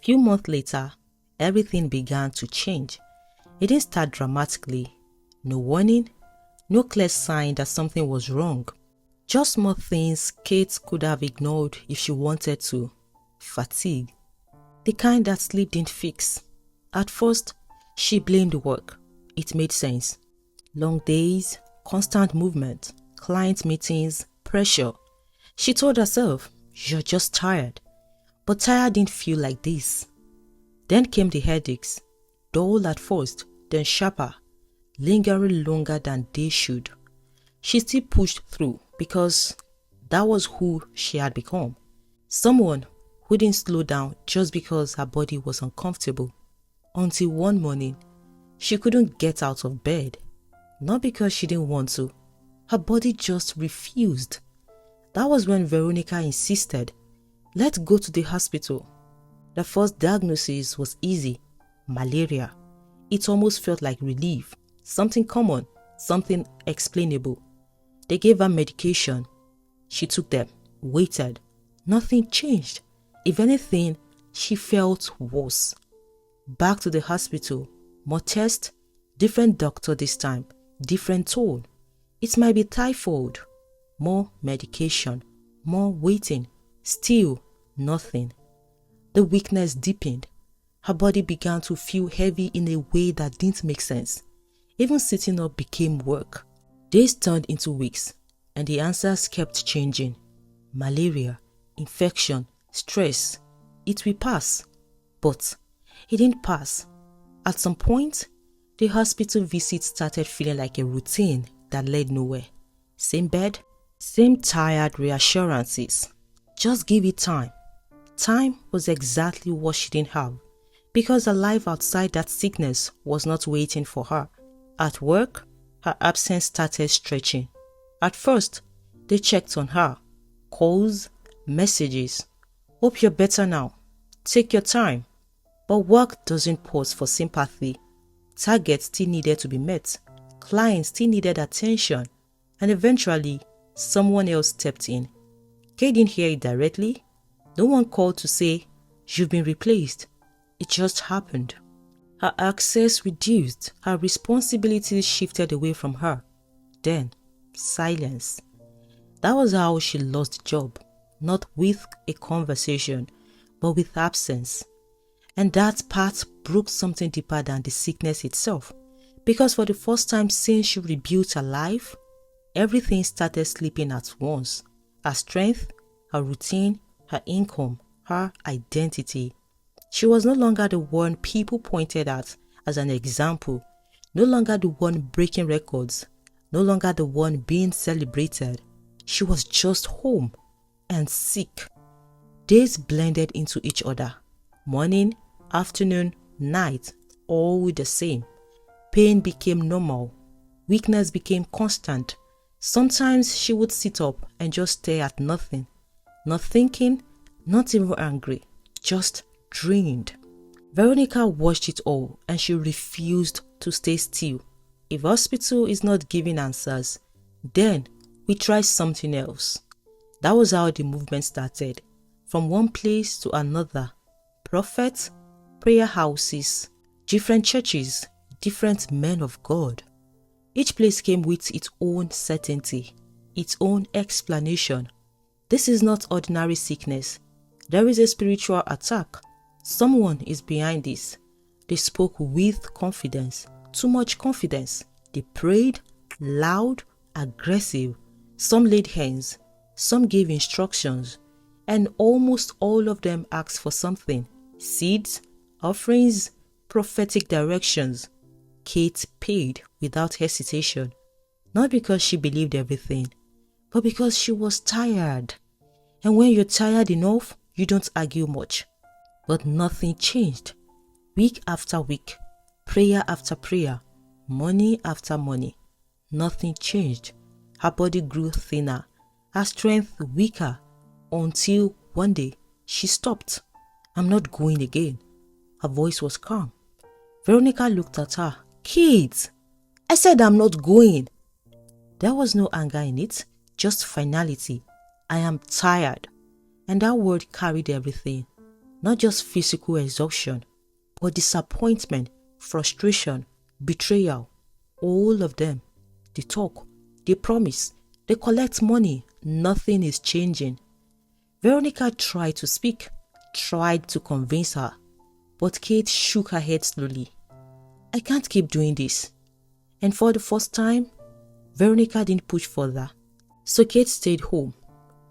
Few months later, everything began to change. It didn't start dramatically. No warning, no clear sign that something was wrong. Just more things Kate could have ignored if she wanted to. Fatigue. The kind that sleep didn't fix. At first, she blamed work. It made sense. Long days, constant movement, client meetings, pressure. She told herself, "You're just tired." But tired didn't feel like this. Then came the headaches. Dull at first, then sharper, lingering longer than they should. She still pushed through because that was who she had become. Someone who didn't slow down just because her body was uncomfortable. Until one morning, she couldn't get out of bed. Not because she didn't want to. Her body just refused. That was when Veronica insisted, "Let's go to the hospital." The first diagnosis was easy. Malaria. It almost felt like relief. Something common, something explainable. They gave her medication. She took them, waited. Nothing changed. If anything, she felt worse. Back to the hospital. More tests, different doctor this time, different tone. It might be typhoid. More medication, more waiting. Still nothing. The weakness deepened. Her body began to feel heavy in a way that didn't make sense. Even sitting up became work. Days turned into weeks, and the answers kept changing. Malaria, infection, stress. It will pass. But it didn't pass. At some point, the hospital visit started feeling like a routine that led nowhere. Same bed, same tired reassurances. Just give it time. Time was exactly what she didn't have, because her life outside that sickness was not waiting for her. At work, her absence started stretching. At first, they checked on her. Calls, messages. "Hope you're better now. Take your time." But work doesn't pause for sympathy. Targets still needed to be met. Clients still needed attention. And eventually, someone else stepped in. Kate didn't hear it directly. No one called to say, "You've been replaced." It just happened. Her access reduced. Her responsibilities shifted away from her. Then, silence. That was how she lost the job. Not with a conversation, but with absence. And that part broke something deeper than the sickness itself. Because for the first time since she rebuilt her life, everything started slipping at once. Her strength, her routine, her income, her identity. She was no longer the one people pointed at as an example, no longer the one breaking records, no longer the one being celebrated. She was just home and sick. Days blended into each other. Morning, afternoon, night, all the same. Pain became normal. Weakness became constant. Sometimes she would sit up and just stare at nothing. Not thinking, not even angry, just drained. Veronica watched it all and she refused to stay still. If hospital is not giving answers, then we try something else. That was how the movement started. From one place to another. Prophets, prayer houses, different churches, different men of God. Each place came with its own certainty, its own explanation. This is not ordinary sickness. There is a spiritual attack. Someone is behind this. They spoke with confidence, too much confidence. They prayed, loud, aggressive. Some laid hands, some gave instructions, and almost all of them asked for something. Seeds, offerings, prophetic directions. Kate paid without hesitation, not because she believed everything, but because she was tired. And when you're tired enough, you don't argue much. But nothing changed. Week after week, prayer after prayer, money after money. Nothing changed. Her body grew thinner, her strength weaker, until one day she stopped. "I'm not going again." Her voice was calm. Veronica looked at her. "Kate, I said I'm not going." There was no anger in it, just finality. "I am tired." And that word carried everything. Not just physical exhaustion, but disappointment, frustration, betrayal. All of them. They talk, they promise, they collect money. Nothing is changing. Veronica tried to speak, tried to convince her, but Kate shook her head slowly. I can't keep doing this. And for the first time, Veronica didn't push further. So Kate stayed home.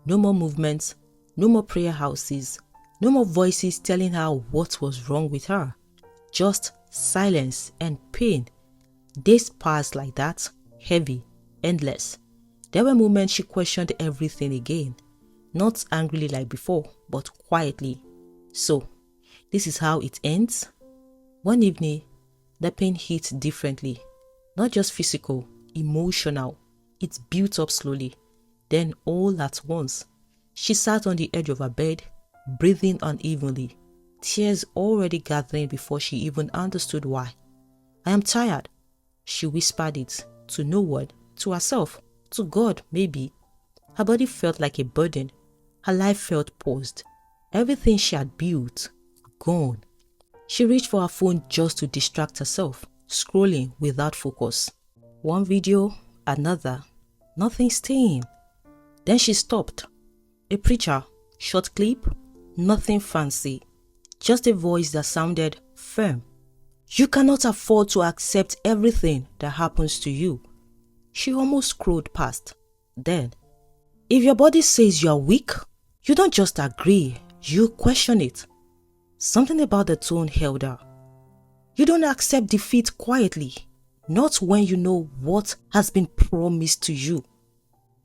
No more movements, no more prayer houses, no more voices telling her what was wrong with her. Just silence and pain. Days passed like that, heavy, endless. There were moments she questioned everything again. Not angrily like before, but quietly. So, this is how it ends. One evening, the pain hit differently. Not just physical, emotional. It built up slowly. Then all at once, she sat on the edge of her bed, breathing unevenly, tears already gathering before she even understood why. I am tired. She whispered it to no one, to herself, to God maybe. Her body felt like a burden. Her life felt paused. Everything she had built, gone. She reached for her phone just to distract herself, scrolling without focus. One video, another, nothing staying. Then she stopped. A preacher, short clip, nothing fancy. Just a voice that sounded firm. You cannot afford to accept everything that happens to you. She almost scrolled past. Then, if your body says you are weak, you don't just agree, you question it. Something about the tone held her. You don't accept defeat quietly, not when you know what has been promised to you.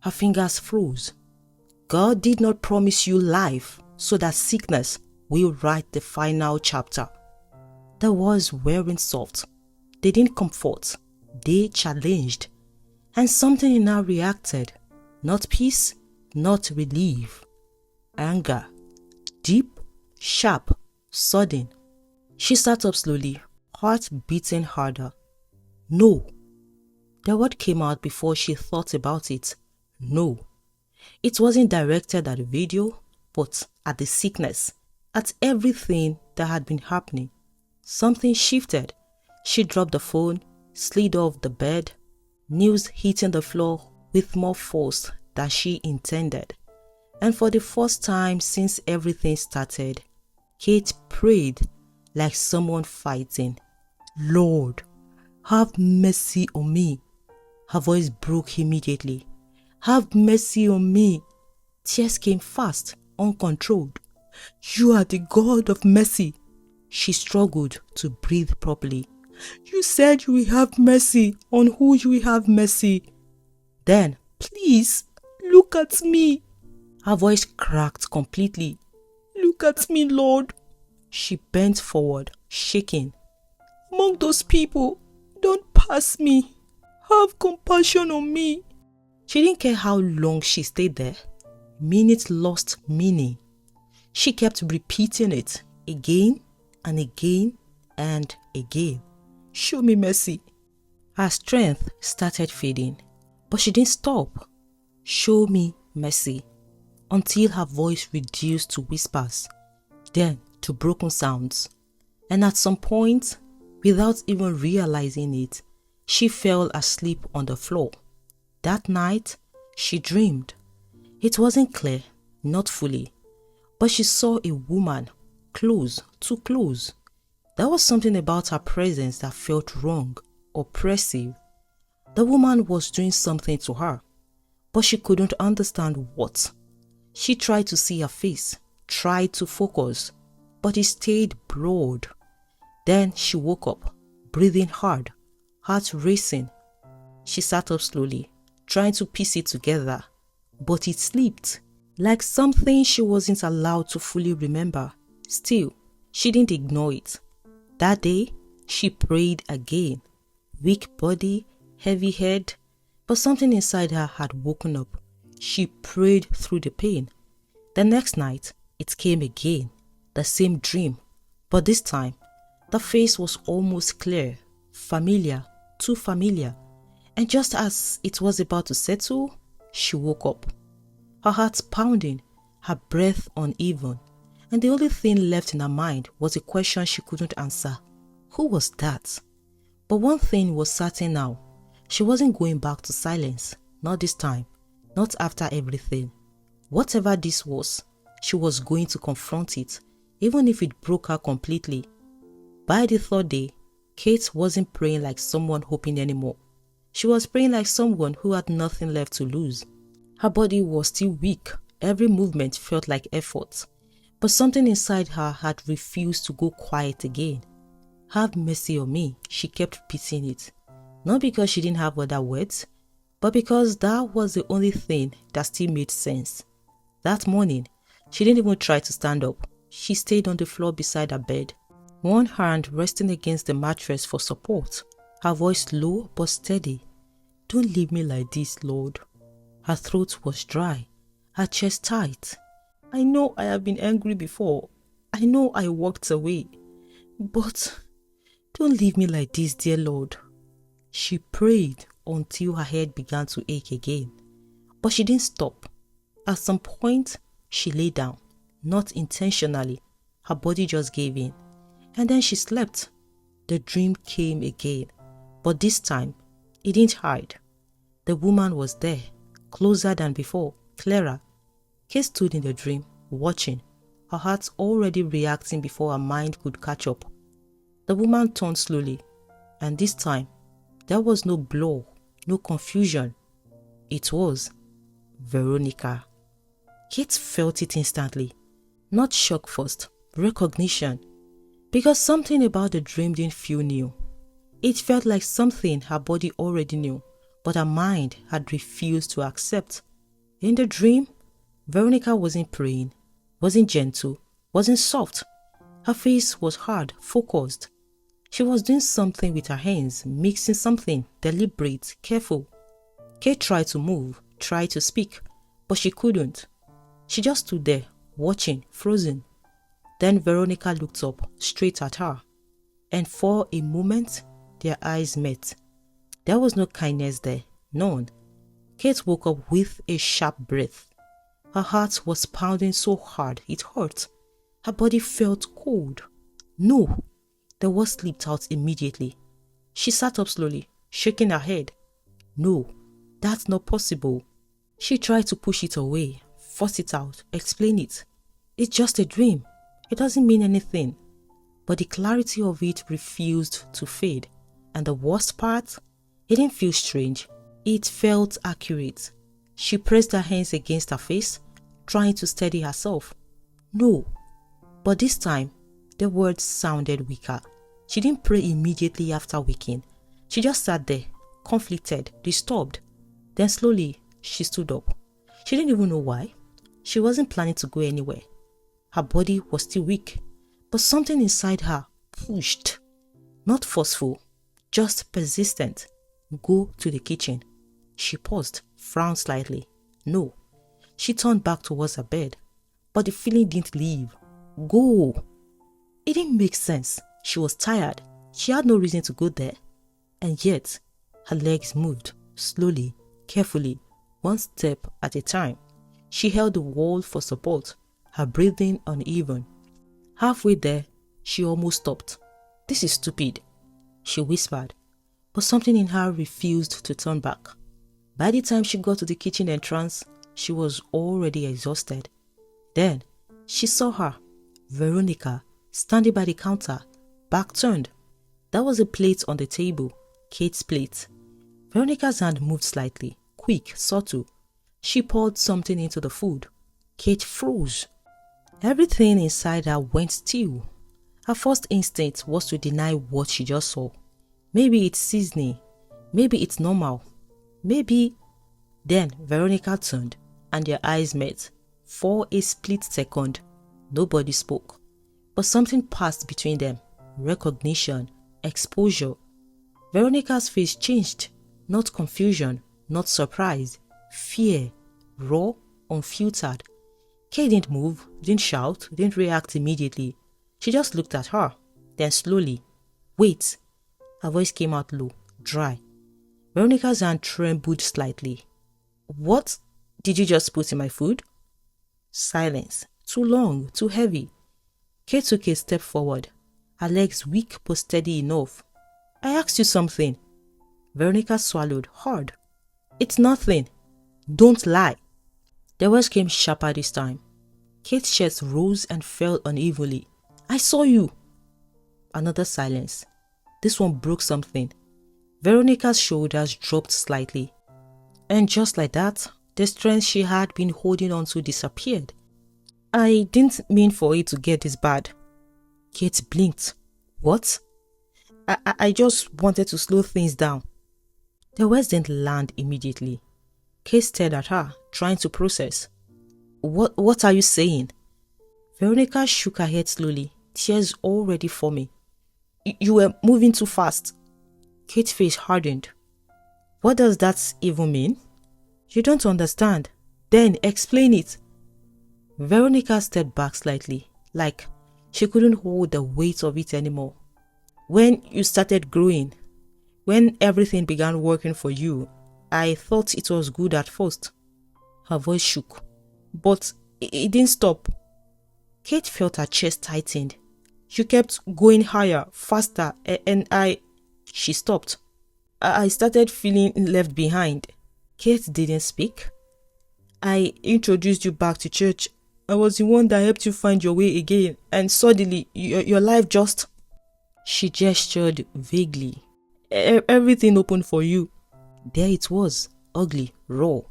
Her fingers froze. God did not promise you life so that sickness will write the final chapter. The words weren't soft. They didn't comfort. They challenged. And something in her reacted. Not peace, not relief. Anger. Deep, sharp, sudden. She sat up slowly, heart beating harder. No. The word came out before she thought about it. No. It wasn't directed at the video, but at the sickness, at everything that had been happening. Something shifted. She dropped the phone, slid off the bed, knees hitting the floor with more force than she intended. And for the first time since everything started, Kate prayed like someone fighting. Lord, have mercy on me. Her voice broke immediately. Have mercy on me. Tears came fast, uncontrolled. You are the God of mercy. She struggled to breathe properly. You said you will have mercy on who you will have mercy. Then, please, look at me. Her voice cracked completely. Look at me, Lord. She bent forward, shaking. Among those people, don't pass me. Have compassion on me. She didn't care how long she stayed there. Minutes lost meaning. She kept repeating it again and again and again. Show me mercy. Her strength started fading, but she didn't stop. Show me mercy. Until her voice reduced to whispers, then to broken sounds. And at some point, without even realizing it, she fell asleep on the floor. That night, she dreamed. It wasn't clear, not fully, but she saw a woman, close, too close. There was something about her presence that felt wrong, oppressive. The woman was doing something to her, but she couldn't understand what. She tried to see her face, tried to focus, but it stayed blurred. Then she woke up, breathing hard, heart racing. She sat up slowly, trying to piece it together, but it slipped, like something she wasn't allowed to fully remember. Still, she didn't ignore it. That day, she prayed again. Weak body, heavy head, but something inside her had woken up. She prayed through the pain. The next night, it came again, the same dream, but this time, the face was almost clear, familiar, too familiar. And just as it was about to settle, she woke up. Her heart pounding, her breath uneven, and the only thing left in her mind was a question she couldn't answer. Who was that? But one thing was certain now. She wasn't going back to silence. Not this time. Not after everything. Whatever this was, she was going to confront it, even if it broke her completely. By the third day, Kate wasn't praying like someone hoping anymore. She was praying like someone who had nothing left to lose. Her body was still weak. Every movement felt like effort. But something inside her had refused to go quiet again. Have mercy on me, she kept repeating it. Not because she didn't have other words, but because that was the only thing that still made sense. That morning, she didn't even try to stand up. She stayed on the floor beside her bed, one hand resting against the mattress for support, her voice low but steady. Don't leave me like this, Lord. Her throat was dry, her chest tight. I know I have been angry before. I know I walked away. But don't leave me like this, dear Lord. She prayed until her head began to ache again. But she didn't stop. At some point, she lay down, not intentionally. Her body just gave in. And then she slept. The dream came again. But this time, it didn't hide. The woman was there, closer than before, clearer. Kate stood in the dream, watching, her heart already reacting before her mind could catch up. The woman turned slowly, and this time, there was no blow, no confusion. It was Veronica. Kate felt it instantly. Not shock first, recognition. Because something about the dream didn't feel new. It felt like something her body already knew, but her mind had refused to accept. In the dream, Veronica wasn't praying, wasn't gentle, wasn't soft. Her face was hard, focused. She was doing something with her hands, mixing something, deliberate, careful. Kate tried to move, tried to speak, but she couldn't. She just stood there, watching, frozen. Then Veronica looked up, straight at her. And for a moment, their eyes met. There was no kindness there, none. Kate woke up with a sharp breath. Her heart was pounding so hard it hurt. Her body felt cold. No, the word slipped out immediately. She sat up slowly, shaking her head. No, that's not possible. She tried to push it away, force it out, explain it. It's just a dream. It doesn't mean anything. But the clarity of it refused to fade. And the worst part, it didn't feel strange. It felt accurate. She pressed her hands against her face, trying to steady herself. No. But this time, the words sounded weaker. She didn't pray immediately after waking. She just sat there, conflicted, disturbed. Then slowly, she stood up. She didn't even know why. She wasn't planning to go anywhere. Her body was still weak, but something inside her pushed. Not forceful, just persistent. Go to the kitchen. She paused, frowned slightly. No. She turned back towards her bed, but the feeling didn't leave. Go. It didn't make sense. She was tired. She had no reason to go there. And yet, her legs moved, slowly, carefully, one step at a time. She held the wall for support, her breathing uneven. Halfway there, she almost stopped. This is stupid, she whispered, but something in her refused to turn back. By the time she got to the kitchen entrance, she was already exhausted. Then, she saw her, Veronica, standing by the counter, back turned. There was a plate on the table, Kate's plate. Veronica's hand moved slightly, quick, subtle. She poured something into the food. Kate froze. Everything inside her went still. Her first instinct was to deny what she just saw. Maybe it's seasoning. Maybe it's normal. Maybe. Then Veronica turned and their eyes met. For a split second, nobody spoke. But something passed between them. Recognition, exposure. Veronica's face changed. Not confusion, not surprise. Fear, raw, unfiltered. Kate didn't move, didn't shout, didn't react immediately. She just looked at her. Then slowly, wait. Her voice came out low, dry. Veronica's hand trembled slightly. What did you just put in my food? Silence. Too long, too heavy. Kate took a step forward, her legs weak but steady enough. I asked you something. Veronica swallowed hard. It's nothing. Don't lie. The words came sharper this time. Kate's chest rose and fell unevenly. I saw you. Another silence. This one broke something. Veronica's shoulders dropped slightly. And just like that, the strength she had been holding on to disappeared. I didn't mean for it to get this bad. Kate blinked. What? I just wanted to slow things down. The words didn't land immediately. Kate stared at her, trying to process. What are you saying? Veronica shook her head slowly, tears already forming. You were moving too fast. Kate's face hardened. What does that even mean? You don't understand. Then explain it. Veronica stepped back slightly, like she couldn't hold the weight of it anymore. When you started growing, when everything began working for you, I thought it was good at first. Her voice shook, but it didn't stop. Kate felt her chest tightened. You kept going higher, faster, and She stopped. I started feeling left behind. Kate didn't speak. I introduced you back to church. I was the one that helped you find your way again, and suddenly your life just... She gestured vaguely. Everything opened for you. There it was, ugly, raw.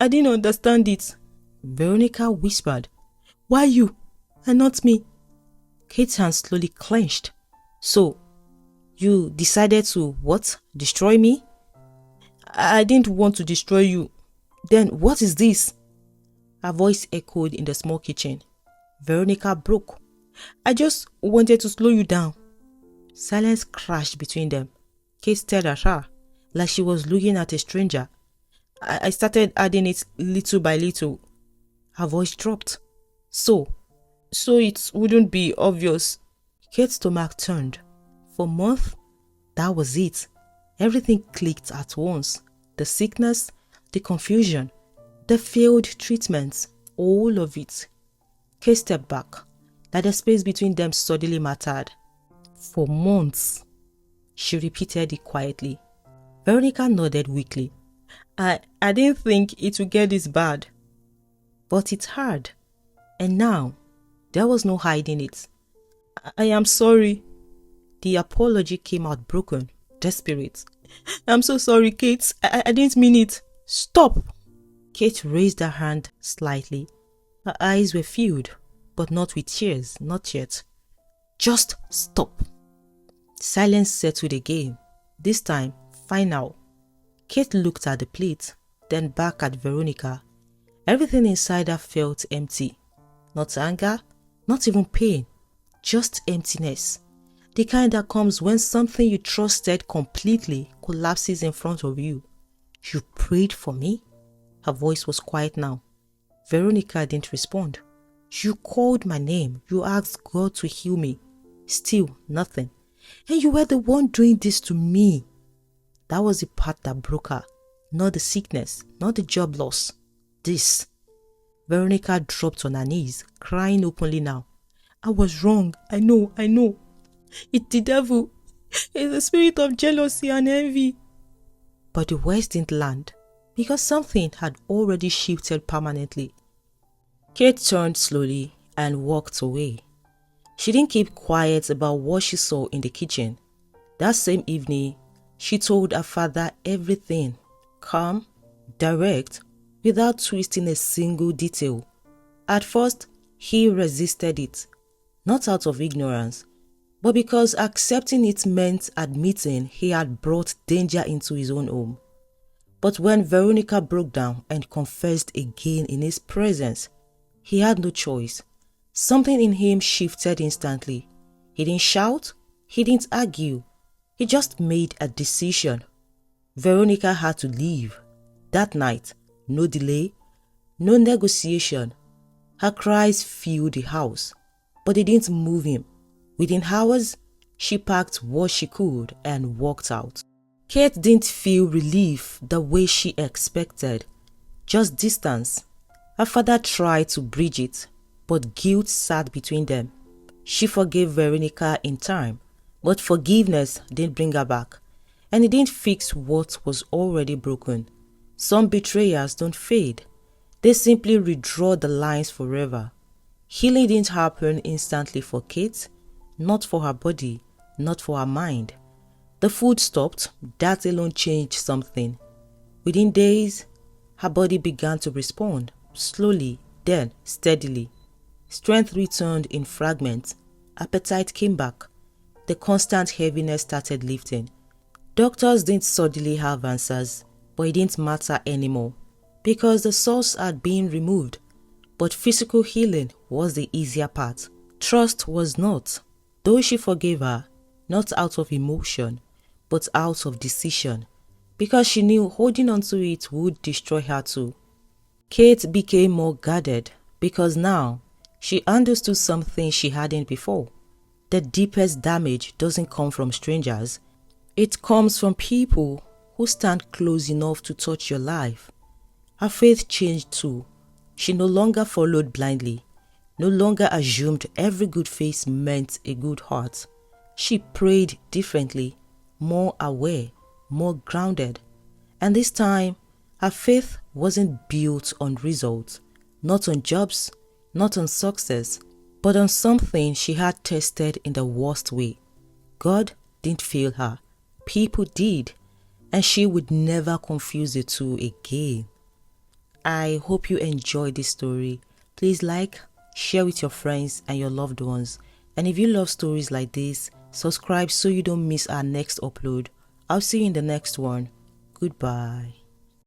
I didn't understand it. Veronica whispered. Why you, and not me? Kate's hands slowly clenched. So, you decided to, what? Destroy me? I didn't want to destroy you. Then what is this? Her voice echoed in the small kitchen. Veronica broke. I just wanted to slow you down. Silence crashed between them. Kate stared at her, like she was looking at a stranger. I started adding it little by little. Her voice dropped. So it wouldn't be obvious. Kate's stomach turned. For months, that was it. Everything clicked at once. The sickness, the confusion, the failed treatments, all of it. Kate stepped back, like the space between them suddenly mattered. For months, she repeated it quietly. Veronica nodded weakly. I didn't think it would get this bad. But it had. And now, there was no hiding it. I am sorry. The apology came out broken, desperate. I'm so sorry, Kate. I didn't mean it. Stop. Kate raised her hand slightly. Her eyes were filled, but not with tears, not yet. Just stop. Silence settled again. This time, final. Kate looked at the plate, then back at Veronica. Everything inside her felt empty. Not anger, not even pain, just emptiness. The kind that comes when something you trusted completely collapses in front of you. You prayed for me? Her voice was quiet now. Veronica didn't respond. You called my name. You asked God to heal me. Still nothing. And you were the one doing this to me. That was the part that broke her. Not the sickness, not the job loss. This. Veronica dropped on her knees, crying openly now. I was wrong. I know. It's the devil. It's the spirit of jealousy and envy. But the words didn't land, because something had already shifted permanently. Kate turned slowly and walked away. She didn't keep quiet about what she saw in the kitchen. That same evening, she told her father everything, calm, direct, without twisting a single detail. At first, he resisted it, not out of ignorance, but because accepting it meant admitting he had brought danger into his own home. But when Veronica broke down and confessed again in his presence, he had no choice. Something in him shifted instantly. He didn't shout, he didn't argue. He just made a decision. Veronica had to leave. That night, no delay, no negotiation. Her cries filled the house, but it didn't move him. Within hours, she packed what she could and walked out. Kate didn't feel relief the way she expected, just distance. Her father tried to bridge it, but guilt sat between them. She forgave Veronica in time, but forgiveness didn't bring her back, and it didn't fix what was already broken. Some betrayers don't fade. They simply redraw the lines forever. Healing didn't happen instantly for Kate, not for her body, not for her mind. The food stopped, that alone changed something. Within days, her body began to respond, slowly, then steadily. Strength returned in fragments. Appetite came back. The constant heaviness started lifting. Doctors didn't suddenly have answers, but it didn't matter anymore because the source had been removed. But physical healing was the easier part. Trust was not. Though she forgave her, not out of emotion, but out of decision, because she knew holding on to it would destroy her too. Kate became more guarded because now she understood something she hadn't before. The deepest damage doesn't come from strangers. It comes from people who stand close enough to touch your life. Her faith changed too. She no longer followed blindly, no longer assumed every good face meant a good heart. She prayed differently, more aware, more grounded. And this time, her faith wasn't built on results, not on jobs, not on success, but on something she had tested in the worst way. God didn't fail her. People did, and she would never confuse the two again. I hope you enjoyed this story. Please like, share with your friends and your loved ones. And if you love stories like this, subscribe so you don't miss our next upload. I'll see you in the next one. Goodbye.